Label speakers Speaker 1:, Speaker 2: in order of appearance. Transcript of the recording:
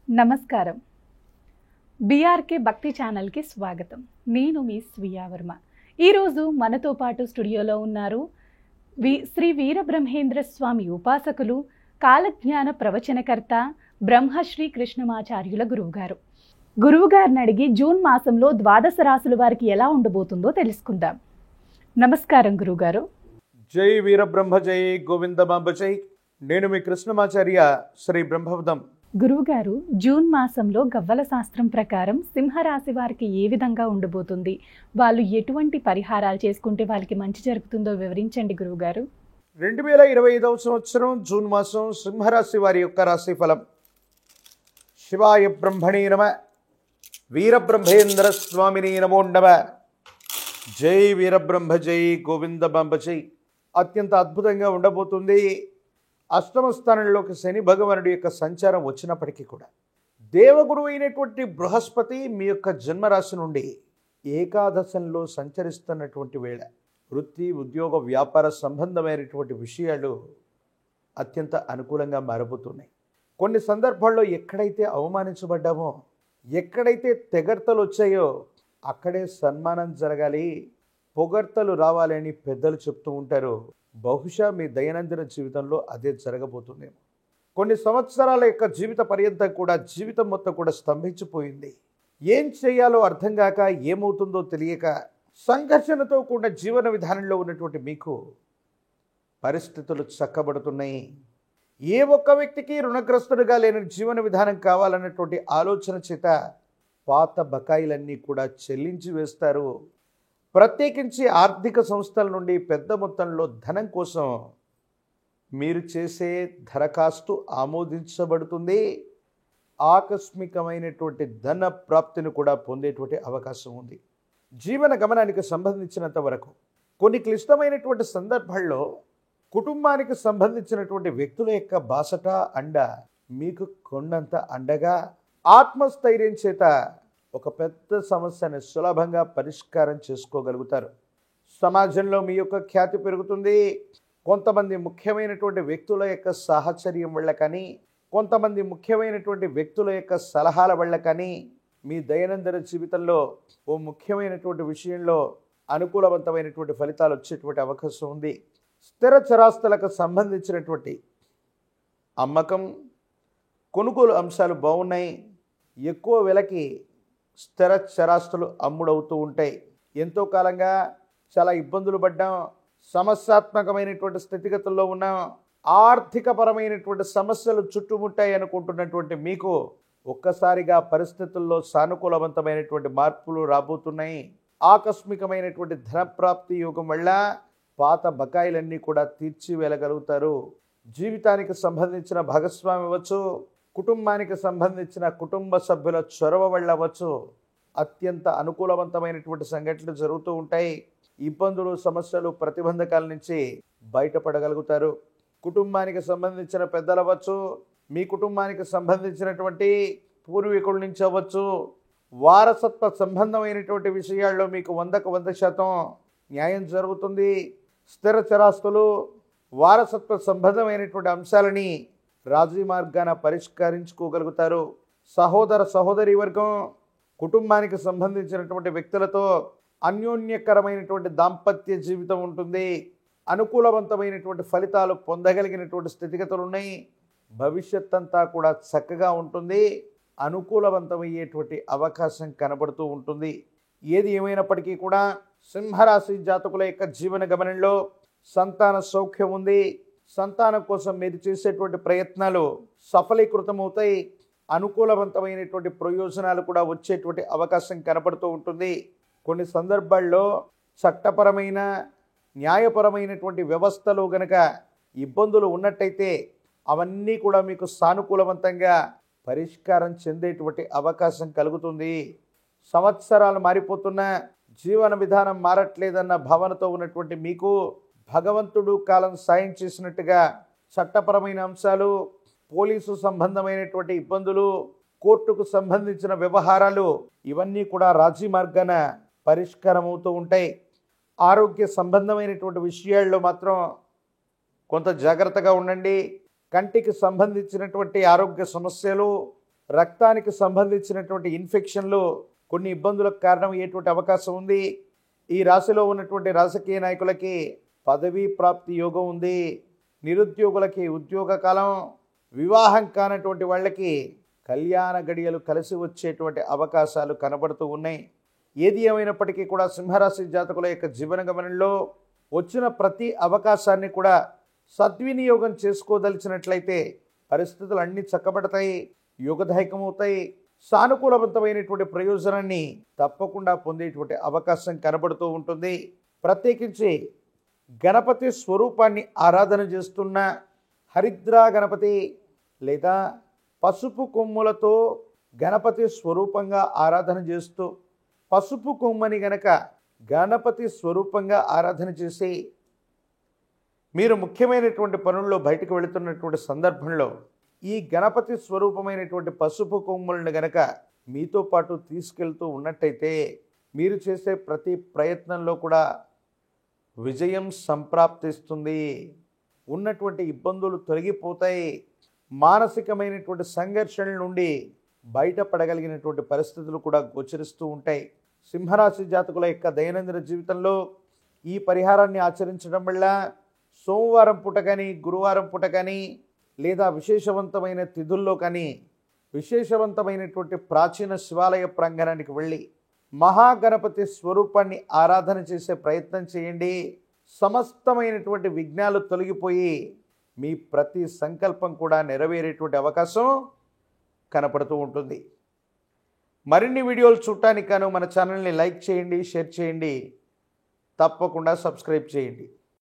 Speaker 1: నమస్కారం. బీఆర్కే భక్తి ఛానల్కి స్వాగతం. నేను మీ స్వీయ వర్మ. ఈరోజు మనతో పాటు స్టూడియోలో ఉన్నారు శ్రీ వీరబ్రహ్మేంద్ర స్వామి ఉపాసకులు, కాలజ్ఞాన ప్రవచనకర్త బ్రహ్మశ్రీ కృష్ణమాచార్యుల గురువుగారు. గురువుగారిని అడిగి జూన్ మాసంలో ద్వాదశ రాశుల వారికి ఎలా ఉండబోతుందో తెలుసుకుందాం. నమస్కారం గురువుగారు.
Speaker 2: జై వీరబ్రహ్మ జై గోవిందమాంబ జై. నేను మీ కృష్ణమాచార్య శ్రీ బ్రహ్మవదం.
Speaker 1: గురువుగారు, జూన్ మాసంలో గవ్వల శాస్త్రం ప్రకారం సింహరాశి వారికి ఏ విధంగా ఉండబోతుంది, వాళ్ళు ఎటువంటి పరిహారాలు చేసుకుంటే వాళ్ళకి మంచి జరుగుతుందో వివరించండి గురువుగారు.
Speaker 2: 2025వ సంవత్సరం జూన్ మాసం సింహరాశి వారి యొక్క రాశి ఫలం. శివాయ బ్రహ్మణే నమ, వీరబ్రహ్మేంద్ర స్వామిని నమో నమ. జై వీరబ్రహ్మ జై గోవిందమాంబ జై. అత్యంత అద్భుతంగా ఉండబోతుంది. అష్టమ స్థానంలోకి శని భగవానుడి యొక్క సంచారం వచ్చినప్పటికీ కూడా దేవగురువు అయినటువంటి బృహస్పతి మీ యొక్క జన్మరాశి నుండి ఏకాదశంలో సంచరిస్తున్నటువంటి వేళ వృత్తి, ఉద్యోగ, వ్యాపార సంబంధమైనటువంటి విషయాలు అత్యంత అనుకూలంగా మారబోతున్నాయి. కొన్ని సందర్భాల్లో ఎక్కడైతే అవమానించబడ్డామో, ఎక్కడైతే తెగర్తలు వచ్చాయో అక్కడే సన్మానం జరగాలి, పొగడ్తలు రావాలని పెద్దలు చెప్తూ ఉంటారు. బహుశా మీ దైనందిన జీవితంలో అదే జరగబోతుందేమో. కొన్ని సంవత్సరాల యొక్క జీవిత పర్యంతం కూడా జీవితం మొత్తం కూడా స్తంభించిపోయింది. ఏం చేయాలో అర్థం కాక, ఏమవుతుందో తెలియక సంఘర్షణతో కూడిన జీవన విధానంలో ఉన్నటువంటి మీకు పరిస్థితులు చక్కబడుతున్నాయి. ఏ ఒక్క వ్యక్తికి రుణగ్రస్తుడిగా లేని జీవన విధానం కావాలన్నటువంటి ఆలోచన చేత పాత బకాయిలన్నీ కూడా చెల్లించి వేస్తారు. ప్రత్యేకించి ఆర్థిక సంస్థల నుండి పెద్ద మొత్తంలో ధనం కోసం మీరు చేసే దరఖాస్తు ఆమోదించబడుతుంది. ఆకస్మికమైనటువంటి ధన ప్రాప్తిని కూడా పొందేటువంటి అవకాశం ఉంది. జీవన గమనానికి సంబంధించినంత వరకు కొన్ని క్లిష్టమైనటువంటి సందర్భాల్లో కుటుంబానికి సంబంధించినటువంటి వ్యక్తుల యొక్క బాసట, అండ మీకు కొండంత అండగా ఆత్మస్థైర్యం చేత ఒక పెద్ద సమస్యని సులభంగా పరిష్కారం చేసుకోగలుగుతారు. సమాజంలో మీ యొక్క ఖ్యాతి పెరుగుతుంది. కొంతమంది ముఖ్యమైనటువంటి వ్యక్తుల యొక్క సాహచర్యం వల్ల కానీ, కొంతమంది ముఖ్యమైనటువంటి వ్యక్తుల యొక్క సలహాల వల్ల కానీ మీ దైనందిన జీవితంలో ఓ ముఖ్యమైనటువంటి విషయంలో అనుకూలవంతమైనటువంటి ఫలితాలు వచ్చేటువంటి అవకాశం ఉంది. స్థిర చరాస్తులకు సంబంధించినటువంటి అమ్మకం, కొనుగోలు అంశాలు బాగున్నాయి. ఎక్కువ వెలకి స్థిర చరాస్తులు అమ్ముడవుతూ ఉంటాయి. ఎంతో కాలంగా చాలా ఇబ్బందులు పడ్డాం, సమస్యాత్మకమైనటువంటి స్థితిగతుల్లో ఉన్నాం, ఆర్థికపరమైనటువంటి సమస్యలు చుట్టుముట్టాయి అనుకుంటున్నటువంటి మీకు ఒక్కసారిగా పరిస్థితుల్లో సానుకూలవంతమైనటువంటి మార్పులు రాబోతున్నాయి. ఆకస్మికమైనటువంటి ధనప్రాప్తి యోగం వల్ల పాత బకాయిలన్నీ కూడా తీర్చి వెళ్ళగలుగుతారు. జీవితానికి సంబంధించిన భాగస్వామి అవ్వచ్చు, కుటుంబానికి సంబంధించిన కుటుంబ సభ్యుల చొరవ వెళ్ళవచ్చు. అత్యంత అనుకూలవంతమైనటువంటి సంఘటనలు జరుగుతూ ఉంటాయి. ఇబ్బందులు, సమస్యలు, ప్రతిబంధకాల నుంచి బయటపడగలుగుతారు. కుటుంబానికి సంబంధించిన పెద్దలు అవ్వచ్చు, మీ కుటుంబానికి సంబంధించినటువంటి పూర్వీకుల నుంచి అవ్వచ్చు, వారసత్వ సంబంధమైనటువంటి విషయాల్లో మీకు 100కు 100% న్యాయం జరుగుతుంది. స్థిర చరాస్తులు, వారసత్వ సంబంధమైనటువంటి అంశాలని రాజీ మార్గాన పరిష్కరించుకోగలుగుతారు. సహోదర సహోదరి వర్గం, కుటుంబానికి సంబంధించినటువంటి వ్యక్తులతో అన్యోన్యకరమైనటువంటి దాంపత్య జీవితం ఉంటుంది. అనుకూలవంతమైనటువంటి ఫలితాలు పొందగలిగినటువంటి స్థితిగతులు ఉన్నాయి. భవిష్యత్ అంతా కూడా చక్కగా ఉంటుంది. అనుకూలవంతమయ్యేటువంటి అవకాశం కనబడుతూ ఉంటుంది. ఏది ఏమైనప్పటికీ కూడా సింహరాశి జాతకుల యొక్క జీవన గమనంలో సంతాన సౌఖ్యం ఉంది. సంతానం కోసం మీరు చేసేటువంటి ప్రయత్నాలు సఫలీకృతమవుతాయి. అనుకూలవంతమైనటువంటి ప్రయోజనాలు కూడా వచ్చేటువంటి అవకాశం కనపడుతూ ఉంటుంది. కొన్ని సందర్భాల్లో చట్టపరమైన, న్యాయపరమైనటువంటి వ్యవస్థలో గనక ఇబ్బందులు ఉన్నట్టయితే అవన్నీ కూడా మీకు సానుకూలవంతంగా పరిష్కారం చెందేటువంటి అవకాశం కలుగుతుంది. సంవత్సరాలు మారిపోతున్నా జీవన విధానం మారట్లేదన్న భావనతో ఉన్నటువంటి మీకు భగవంతుడు కాలం సాయం చేసినట్టుగా చట్టపరమైన అంశాలు, పోలీసు సంబంధమైనటువంటి ఇబ్బందులు, కోర్టుకు సంబంధించిన వ్యవహారాలు ఇవన్నీ కూడా రాజీ మార్గాన పరిష్కారం అవుతూ ఉంటాయి. ఆరోగ్య సంబంధమైనటువంటి విషయాల్లో మాత్రం కొంత జాగ్రత్తగా ఉండండి. కంటికి సంబంధించినటువంటి ఆరోగ్య సమస్యలు, రక్తానికి సంబంధించినటువంటి ఇన్ఫెక్షన్లు కొన్ని ఇబ్బందులకు కారణమయ్యేటువంటి అవకాశం ఉంది. ఈ రాశిలో ఉన్నటువంటి రాజకీయ నాయకులకి పదవీ ప్రాప్తి యోగం ఉంది. నిరుద్యోగులకి ఉద్యోగ కాలం, వివాహం కానటువంటి వాళ్ళకి కళ్యాణ గడియలు కలిసి వచ్చేటువంటి అవకాశాలు కనబడుతూ ఉన్నాయి. ఏది ఏమైనప్పటికీ కూడా సింహరాశి జాతకుల యొక్క జీవన గమనంలో వచ్చిన ప్రతి అవకాశాన్ని కూడా సద్వినియోగం చేసుకోదలిచినట్లయితే పరిస్థితులు అన్నీ చక్కబడతాయి, యోగదాయకమవుతాయి. సానుకూలవంతమైనటువంటి ప్రయోజనాన్ని తప్పకుండా పొందేటువంటి అవకాశం కనబడుతూ ఉంటుంది. ప్రత్యేకించి గణపతి స్వరూపాన్ని ఆరాధన చేస్తున్న హరిద్రా గణపతి లేదా పసుపు కొమ్ములతో గణపతి స్వరూపంగా ఆరాధన చేస్తూ పసుపు కొమ్మని గనక గణపతి స్వరూపంగా ఆరాధన చేసి మీరు ముఖ్యమైనటువంటి పనుల్లో బయటకు వెళుతున్నటువంటి సందర్భంలో ఈ గణపతి స్వరూపమైనటువంటి పసుపు కొమ్ములను గనక మీతో పాటు తీసుకెళ్తూ ఉన్నట్టయితే మీరు చేసే ప్రతి ప్రయత్నంలో కూడా విజయం సంప్రాప్తిస్తుంది. ఉన్నటువంటి ఇబ్బందులు తొలగిపోతాయి. మానసికమైనటువంటి సంఘర్షణల నుండి బయటపడగలిగినటువంటి పరిస్థితులు కూడా గోచరిస్తూ ఉంటాయి. సింహరాశి జాతకుల యొక్క దైనందిన జీవితంలో ఈ పరిహారాన్ని ఆచరించడం వల్ల సోమవారం పూట కానీ, గురువారం పూట కానీ, లేదా విశేషవంతమైన తిథుల్లో కానీ విశేషవంతమైనటువంటి ప్రాచీన శివాలయ ప్రాంగణానికి వెళ్ళి మహాగణపతి స్వరూపాన్ని ఆరాధన చేసే ప్రయత్నం చేయండి. సమస్తమైనటువంటి విఘ్నాలు తొలగిపోయి మీ ప్రతి సంకల్పం కూడా నెరవేరేటువంటి అవకాశం కనపడుతూ ఉంటుంది. మరిన్ని వీడియోలు చూడటానికి గాను మన ఛానల్ని లైక్ చేయండి, షేర్ చేయండి, తప్పకుండా సబ్స్క్రైబ్ చేయండి.